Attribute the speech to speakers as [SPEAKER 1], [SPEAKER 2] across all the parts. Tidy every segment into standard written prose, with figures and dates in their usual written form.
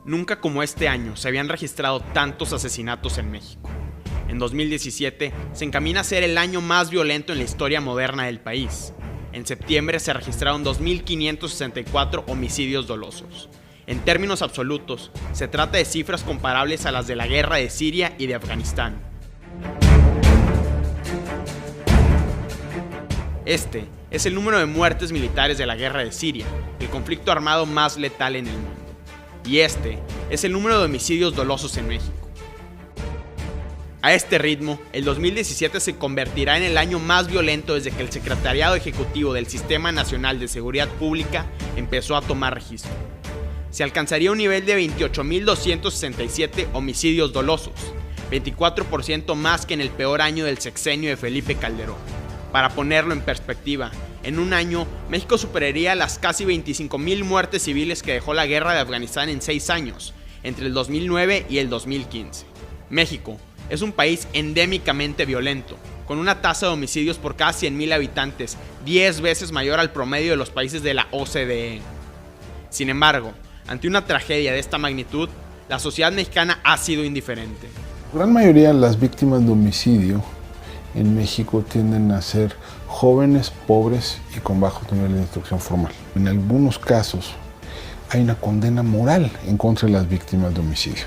[SPEAKER 1] Nunca como este año se habían registrado tantos asesinatos en México. En 2017 se encamina a ser el año más violento en la historia moderna del país. En septiembre se registraron 2.564 homicidios dolosos. En términos absolutos, se trata de cifras comparables a las de la guerra de Siria y de Afganistán. Este es el número de muertes militares de la guerra de Siria, el conflicto armado más letal en el mundo. Y este es el número de homicidios dolosos en México. A este ritmo, el 2017 se convertirá en el año más violento desde que el Secretariado Ejecutivo del Sistema Nacional de Seguridad Pública empezó a tomar registro. Se alcanzaría un nivel de 28.267 homicidios dolosos, 24% más que en el peor año del sexenio de Felipe Calderón. Para ponerlo en perspectiva, en un año, México superaría las casi 25.000 muertes civiles que dejó la guerra de Afganistán en 6 años, entre el 2009 y el 2015. México es un país endémicamente violento, con una tasa de homicidios por cada 100.000 habitantes 10 veces mayor al promedio de los países de la OCDE. Sin embargo, ante una tragedia de esta magnitud, la sociedad mexicana ha sido indiferente.
[SPEAKER 2] La gran mayoría de las víctimas de homicidio en México tienden a ser jóvenes, pobres y con bajo nivel de instrucción formal. En algunos casos hay una condena moral en contra de las víctimas de homicidio.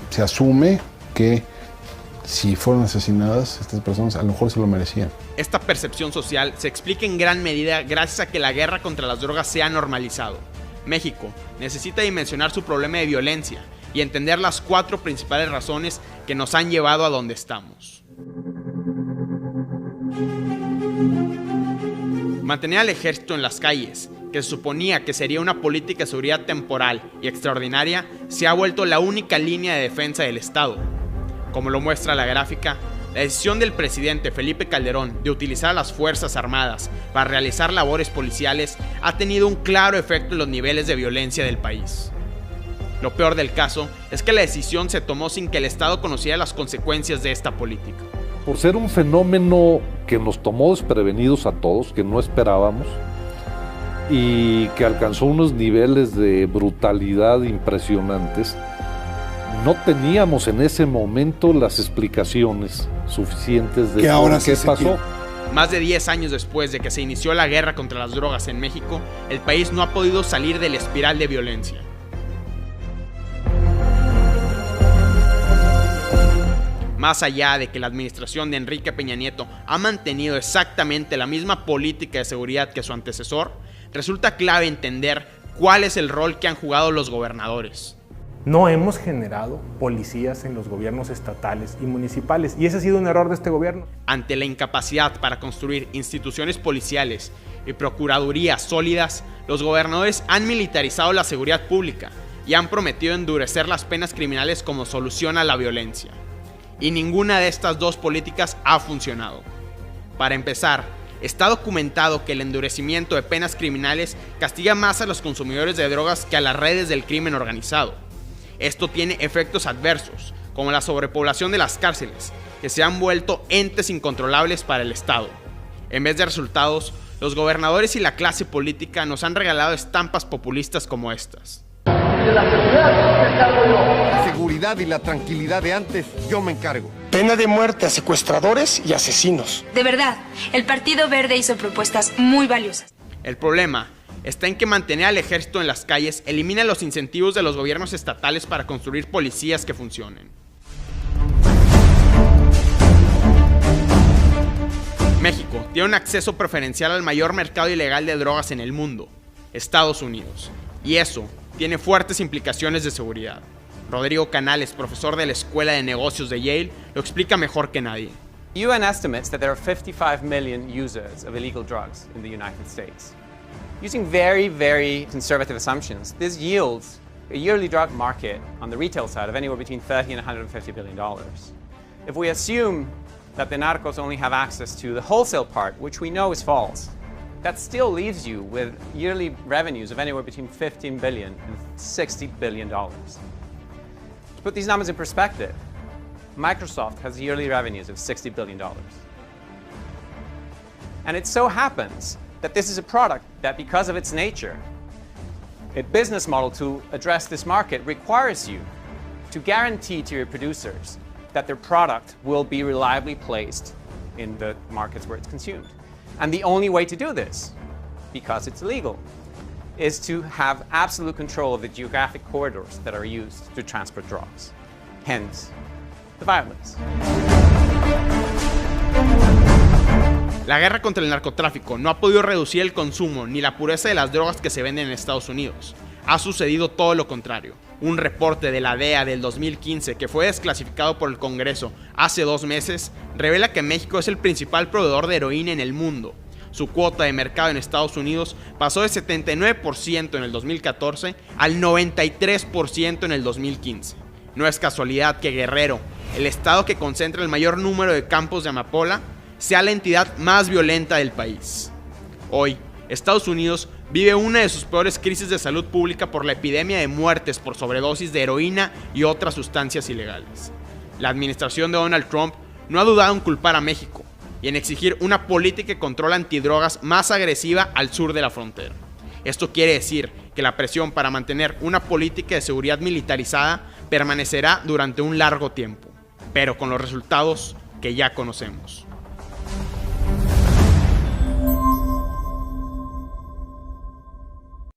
[SPEAKER 2] Se asume que si fueron asesinadas, estas personas a lo mejor se lo merecían.
[SPEAKER 1] Esta percepción social se explica en gran medida gracias a que la guerra contra las drogas se ha normalizado. México necesita dimensionar su problema de violencia y entender las 4 principales razones que nos han llevado a donde estamos. Mantener al ejército en las calles, que se suponía que sería una política de seguridad temporal y extraordinaria, se ha vuelto la única línea de defensa del Estado. Como lo muestra la gráfica, la decisión del presidente Felipe Calderón de utilizar a las Fuerzas Armadas para realizar labores policiales ha tenido un claro efecto en los niveles de violencia del país. Lo peor del caso es que la decisión se tomó sin que el Estado conociera las consecuencias de esta política.
[SPEAKER 3] Por ser un fenómeno que nos tomó desprevenidos a todos, que no esperábamos, y que alcanzó unos niveles de brutalidad impresionantes, no teníamos en ese momento las explicaciones suficientes de por qué pasó.
[SPEAKER 1] Más de 10 años después de que se inició la guerra contra las drogas en México, el país no ha podido salir de la espiral de violencia. Más allá de que la administración de Enrique Peña Nieto ha mantenido exactamente la misma política de seguridad que su antecesor, resulta clave entender cuál es el rol que han jugado los gobernadores.
[SPEAKER 4] No hemos generado policías en los gobiernos estatales y municipales, y ese ha sido un error de este gobierno.
[SPEAKER 1] Ante la incapacidad para construir instituciones policiales y procuradurías sólidas, los gobernadores han militarizado la seguridad pública y han prometido endurecer las penas criminales como solución a la violencia. Y ninguna de estas 2 políticas ha funcionado. Para empezar, está documentado que el endurecimiento de penas criminales castiga más a los consumidores de drogas que a las redes del crimen organizado. Esto tiene efectos adversos, como la sobrepoblación de las cárceles, que se han vuelto entes incontrolables para el Estado. En vez de resultados, los gobernadores y la clase política nos han regalado estampas populistas como estas.
[SPEAKER 5] De la seguridad me encargo yo. La seguridad y la tranquilidad de antes, yo me encargo.
[SPEAKER 6] Pena de muerte a secuestradores y asesinos.
[SPEAKER 7] De verdad, el Partido Verde hizo propuestas muy valiosas.
[SPEAKER 1] El problema está en que mantener al ejército en las calles elimina los incentivos de los gobiernos estatales para construir policías que funcionen. México tiene un acceso preferencial al mayor mercado ilegal de drogas en el mundo, Estados Unidos, y eso tiene fuertes implicaciones de seguridad. Rodrigo Canales, profesor de la Escuela de Negocios de Yale, lo explica mejor que nadie.
[SPEAKER 8] UN estimates that there are 55 million users of illegal drugs in the United States. Using very, very conservative assumptions, this yields a yearly drug market on the retail side of anywhere between $30 and $150 billion. If we assume that the narcos only have access to the wholesale part, which we know is false, that still leaves you with yearly revenues of anywhere between $15 billion and $60 billion. To put these numbers in perspective, Microsoft has yearly revenues of $60 billion. And it so happens that this is a product that, because of its nature, A business model to address this market requires you to guarantee to your producers that their product will be reliably placed in the markets where it's consumed. And the only way to do this, because it's illegal, is to have absolute control of the geographic corridors that are used to transport drugs. Hence, the violence.
[SPEAKER 1] La guerra contra el narcotráfico no ha podido reducir el consumo ni la pureza de las drogas que se venden en Estados Unidos. Ha sucedido todo lo contrario. Un reporte de la DEA del 2015, que fue desclasificado por el Congreso hace 2 meses, revela que México es el principal proveedor de heroína en el mundo. Su cuota de mercado en Estados Unidos pasó de 79% en el 2014 al 93% en el 2015. No es casualidad que Guerrero, el estado que concentra el mayor número de campos de amapola, sea la entidad más violenta del país. Hoy, Estados Unidos vive una de sus peores crisis de salud pública por la epidemia de muertes por sobredosis de heroína y otras sustancias ilegales. La administración de Donald Trump no ha dudado en culpar a México y en exigir una política de control antidrogas más agresiva al sur de la frontera. Esto quiere decir que la presión para mantener una política de seguridad militarizada permanecerá durante un largo tiempo, pero con los resultados que ya conocemos.